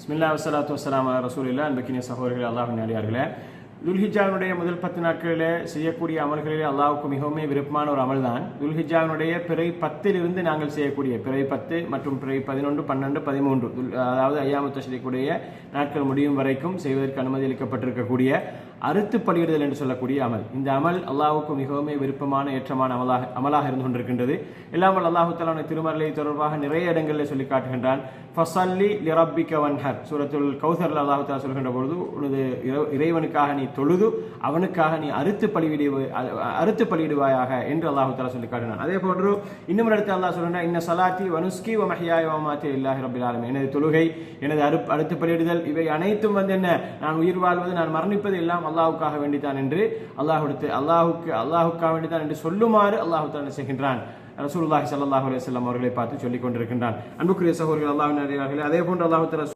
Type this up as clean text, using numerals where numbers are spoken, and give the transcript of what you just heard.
பிஸ்மில்லா வஸ்ஸலாத்து வஸ்ஸலாமு அலா ரசூலில்லாஹ். அன்பிக்கினிய சகோதரர்களே, அல்லாஹ்வின் அடியார்களே, துல்ஹிஜ்ஜாவினுடைய முதல் 10 நாட்களிலே செய்யக்கூடிய அமல்களிலே அல்லாஹ்வுக்கு மிகவும் விருப்பமான ஒரு அமல் தான் துல்ஹிஜ்ஜாவினுடைய பிறை 10 நாங்கள் செய்யக்கூடிய பிறை 10 மற்றும் பிறை 11, 12, 13, அதாவது ஐயாமு தஷ்ரீக்குடைய நாட்கள் முடியும் வரைக்கும் செய்வதற்கு அனுமதி அளிக்கப்பட்டிருக்கக்கூடிய அறுத்து பலியிடுதல் என்று சொல்லக்கூடிய அமல். இந்த அமல் அல்லாஹ்வுக்கு மிகவும் விருப்பமான ஏற்றமான அமலாக இருந்து கொண்டிருக்கின்றது. இல்லாமல் அல்லாஹு தஆலா திருமறை தொடர்பாக நிறைய இடங்களில் சொல்லி காட்டுகின்றான். ஃபஸல்லி லிரப்பிக வன்ஹர், சூரத்துல் கௌசர்ல அல்லாஹு தஆலா சொல்கின்ற பொழுது, உனது இறைவனுக்காக நீ தொழுது அவனுக்காக நீ அறுத்து பலியிடுவாயாக என்று அல்லாஹு தஆலா சொல்லி காட்டினான். அதே போன்று இன்னும் இடத்தில் அல்லாஹ் சொல்கிறான், இன்ன ஸலாத்தி வ நுஸ்கி வ மஹ்யாய வ மமாத்தி லில்லாஹி ரப்பில் ஆலமீன். எனது தொழுகை, எனது அறுத்து பலியிடுதல், இவை அனைத்தும் என்ன, நான் உயிர் வாழ்வது, நான் மரணிப்பது எல்லாம் அல்லாஹ்வுக்காக வேண்டித்தான் என்று அல்லாஹ்வுக்காக வேண்டித்தான் என்று சொல்லுமாறு அல்லாஹு தஆலா செய்கின்றான். ரசூலுல்லாஹி ஸல்லல்லாஹு அலைஹி வஸல்லம் அவர்களை பார்த்து சொல்லிக் கொண்டிருக்கின்றான். அன்புக்குரிய சகோதரர்களே, அல்லாஹ்வின் அடியார்களே, அதே போன்று அல்லாஹு தஆலா